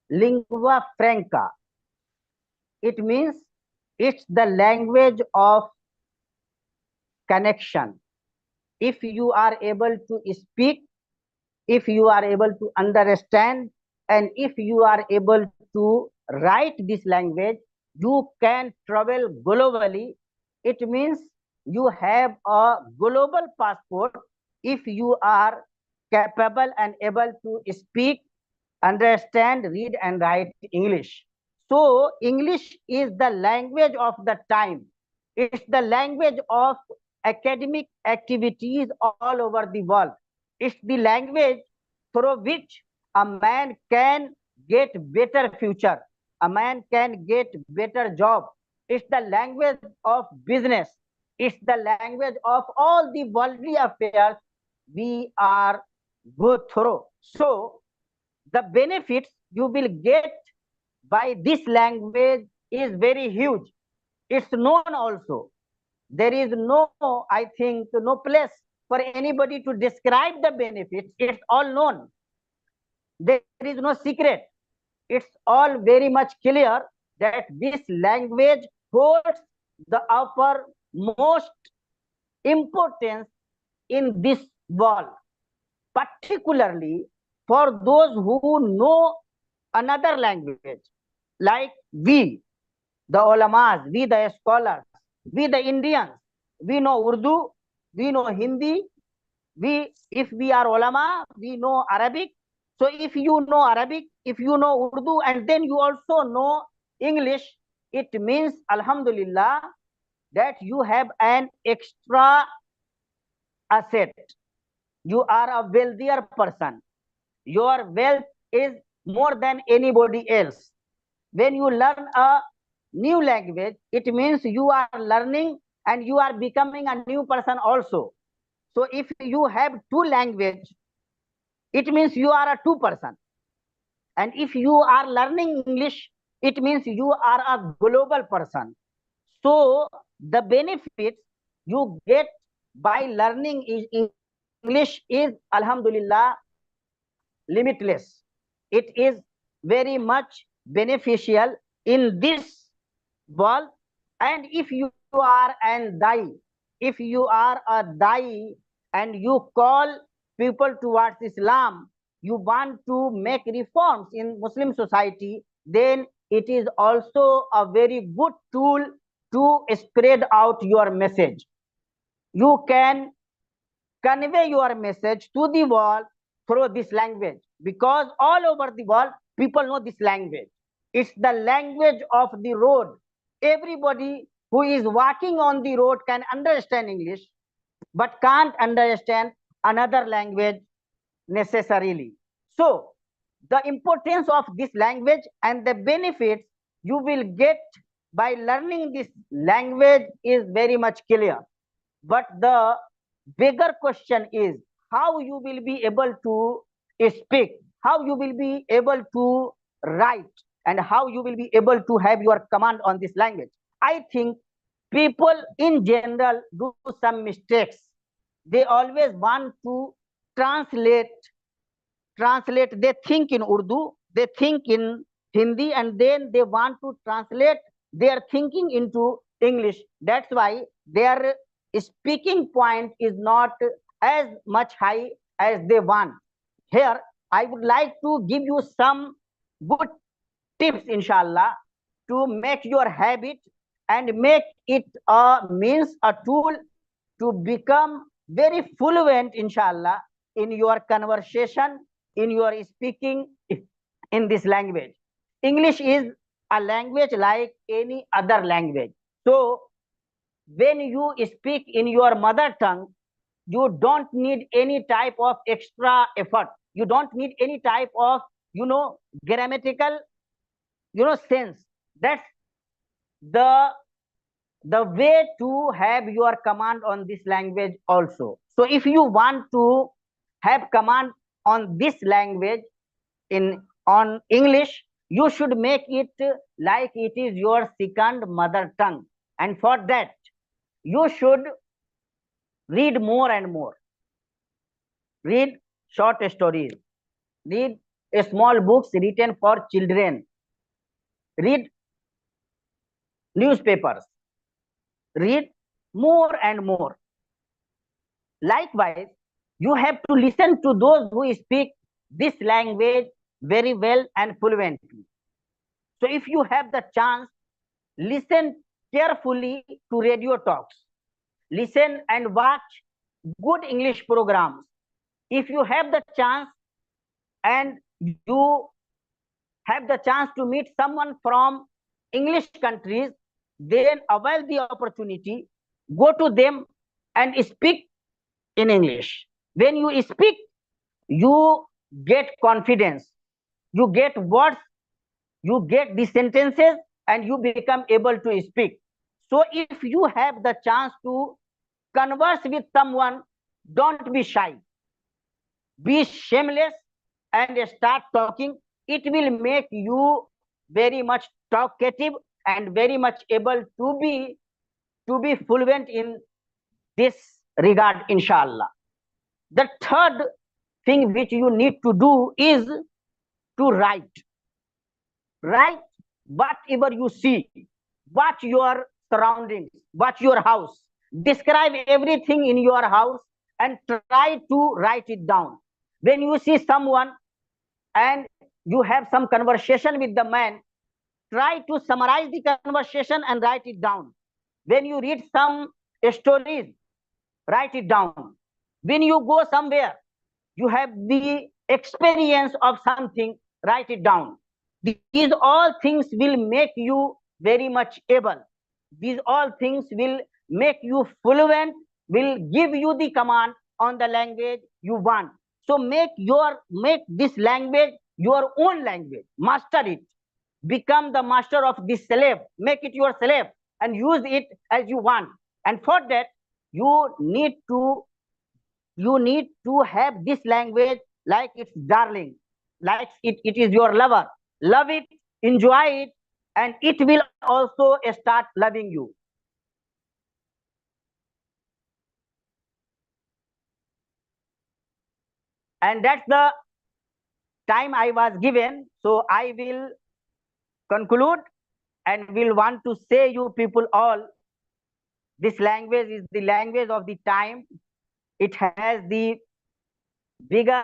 lingua franca. It means it's the language of connection. If you are able to speak, if you are able to understand, and if you are able to write this language, you can travel globally. It means you have a global passport if you are capable and able to speak, understand, read, and write English. So, English is the language of the time. It's the language of academic activities all over the world. It's the language through which a man can get better future. A man can get better job. It's the language of business. It's the language of all the worldly affairs we are go through. So the benefits you will get by this language is very huge. It's known also. There is no, I think, no place for anybody to describe the benefits. It's all known. There is no secret. It's all very much clear that this language holds the uppermost importance in this world, particularly for those who know another language, like we, the ulamas, we the scholars, we the Indians, we know Urdu, we know Hindi, we, if we are ulama, we know Arabic. So if you know Arabic, if you know Urdu, and then you also know English, it means, Alhamdulillah, that you have an extra asset. You are a wealthier person. Your wealth is more than anybody else. When you learn a new language, it means you are learning and you are becoming a new person also. So if you have two language, it means you are a two person. And if you are learning English, it means you are a global person. So the benefits you get by learning English is, Alhamdulillah, limitless. It is very much beneficial in this world. And if you are an dai, if you are a dai and you call people towards Islam, you want to make reforms in Muslim society, then it is also a very good tool to spread out your message. You can convey your message to the world through this language, because all over the world people know this language. It's the language of the road. Everybody who is walking on the road can understand English, but can't understand another language necessarily. So the importance of this language and the benefits you will get by learning this language is very much clear. But the bigger question is how you will be able to speak, how you will be able to write, and how you will be able to have your command on this language. I think people in general do some mistakes. They always want to translate, they think in Urdu, they think in Hindi, and then they want to translate their thinking into English. That's why their speaking point is not as much high as they want. Here, I would like to give you some good tips, inshallah, to make your habit and make it a means, a tool to become very fluent, inshallah, in your conversation, in your speaking in this language. English is a language like any other language. So when you speak in your mother tongue, you don't need any type of extra effort. You don't need any type of, grammatical, sense. That's the way to have your command on this language also. So if you want to have command on this language in on English, you should make it like it is your second mother tongue. And for that, you should read more and more. Read short stories, read small books written for children. Read newspapers. Read more and more. Likewise, you have to listen to those who speak this language very well and fluently. So if you have the chance, listen carefully to radio talks. Listen and watch good English programs. If you have the chance and you have the chance to meet someone from English countries, then avail the opportunity, go to them and speak in English. When you speak, you get confidence, you get words, you get the sentences, and you become able to speak. So if you have the chance to converse with someone, don't be shy. Be shameless and start talking. It will make you very much talkative and very much able to be fluent in this regard, inshallah. The third thing which you need to do is to write. Write whatever you see. Watch your surroundings. Watch your house. Describe everything in your house and try to write it down. When you see someone and you have some conversation with the man, try to summarize the conversation and write it down. When you read some stories, write it down. When you go somewhere, you have the experience of something, write it down. These all things will make you very much able. These all things will make you fluent, will give you the command on the language you want. So make this language your own language. Master it. Become the master of this slave. Make it your slave and use it as you want. And for that, you need to have this language like it's darling, like it is your lover. Love it, enjoy it, and it will also start loving you. And that's the time I was given. So I will conclude and will want to say you people all, this language is the language of the time. It has the bigger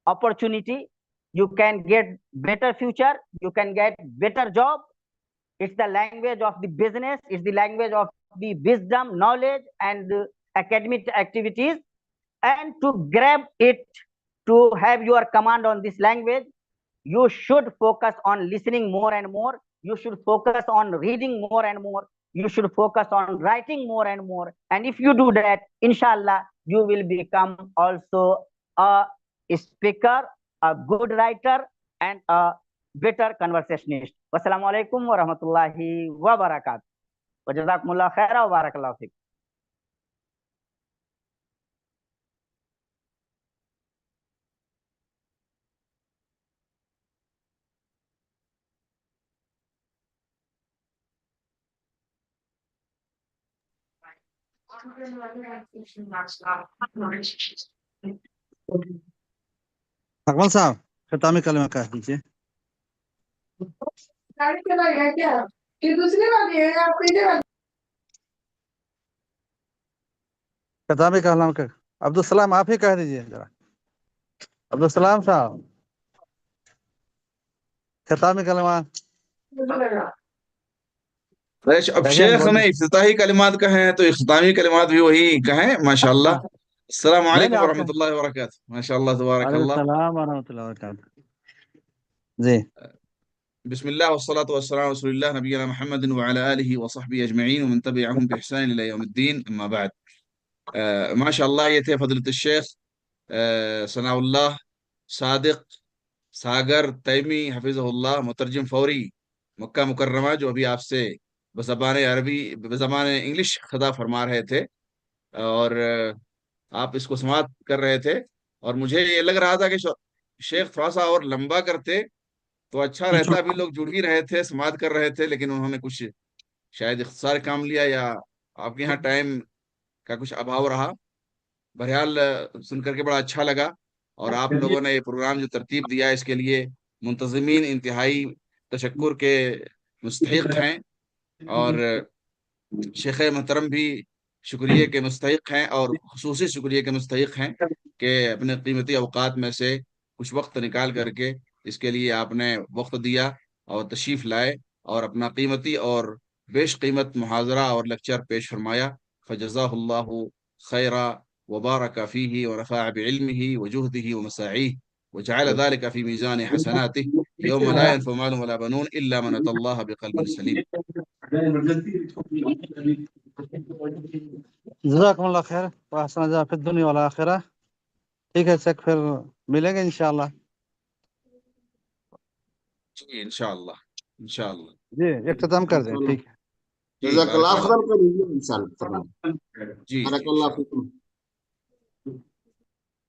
opportunity. You can get better future. You can get better job. It's the language of the business. It's the language of the wisdom, knowledge, and academic activities. And to grab it, to have your command on this language, you should focus on listening more and more. You should focus on reading more and more. You should focus on writing more and more. And if you do that, inshallah, you will become also a speaker, a good writer, and a better conversationist. Wassalamu alaikum wa rahmatullahi wa barakatuh. Wa jazakumullah khaira wa barakallahu fikum. Akmal साहब खितामी कलमा कह दीजिए। गाड़ी चला गया क्या कि दूसरी वाली है या पहले वाली? खितामी कलाम का अब्दुल सलाम आप ही कह दीजिए जरा। अब्दुल सलाम साहब खितामी कलमा। अब शेख ने इफ्तिताही कलिमात कहे हैं तो इख्तितामी कलिमात भी वही कहें। माशाअल्लाह। अस्सलाम वालेकुम व रहमतुल्लाहि व बरकातहू। माशाअल्लाह तबारकल्लाह। अस्सलाम व रहमतुल्लाहि व बरकातहू। जी बिस्मिल्लाह वस्सलातु वस्सलामु अला रसूलिल्लाह नबीना मुहम्मदिन व अला आलिहि व सहबिहि अजमईन व मन तबिअहुम बिइहसान इला यौमिद्दीन अम्मा बाद। माशाअल्लाह ये थे फज़ीलत शेख सनाउल्लाह सादिक सागर तैमी हफिज़हुल्लाह मुतरजिम फौरी मक्का मुकर्रमा, जो अभी आपसे बज़बान अरबी बज़बान इंग्लिश खिताब फरमा रहे थे और आप इसको समाअत कर रहे थे। और मुझे ये लग रहा था कि शेख थोड़ा सा और लंबा करते तो अच्छा रहता। अभी लोग जुड़ ही रहे थे, समाअत कर रहे थे, लेकिन उन्होंने कुछ शायद इख्तिसार काम लिया या आपके यहाँ टाइम का कुछ अभाव रहा। बहरहाल सुन करके बड़ा अच्छा लगा। اور آپ لوگوں نے یہ پروگرام جو ترتیب دیا ہے اس کے لیے منتظمین انتہائی تشکر کے مستحق ہیں، اور شیخ محترم بھی شکریہ کے مستحق ہیں، اور خصوصی شکریہ کے مستحق ہیں کہ اپنے قیمتی اوقات میں سے کچھ وقت نکال کر کے اس کے لیے آپ نے وقت دیا اور تشریف لائے اور اپنا قیمتی اور بیش قیمت محاضرہ اور لیکچر پیش فرمایا. فجزاہ اللہ خیرا وبارک فیہ ورفع بعلمہ وجہدہ ومساعیہ وجعل ذلك في ميزان حسناته يوم لا ينفع مال ولا بنون إلا من أتى الله بقلب سليم. جزاکم اللہ خیر واحسن جزاء فی الدنیا والآخرہ. ٹھیک ہے شیخ، پھر ملیں گے انشاءاللہ. جی انشاءاللہ انشاءاللہ. جی اختتام کر دیں. ٹھیک ہے. جی جزاک بارک اللہ اللہ. افضل کریے انشاءاللہ. جی بارک جی اللہ انشاءاللہ. فیکم.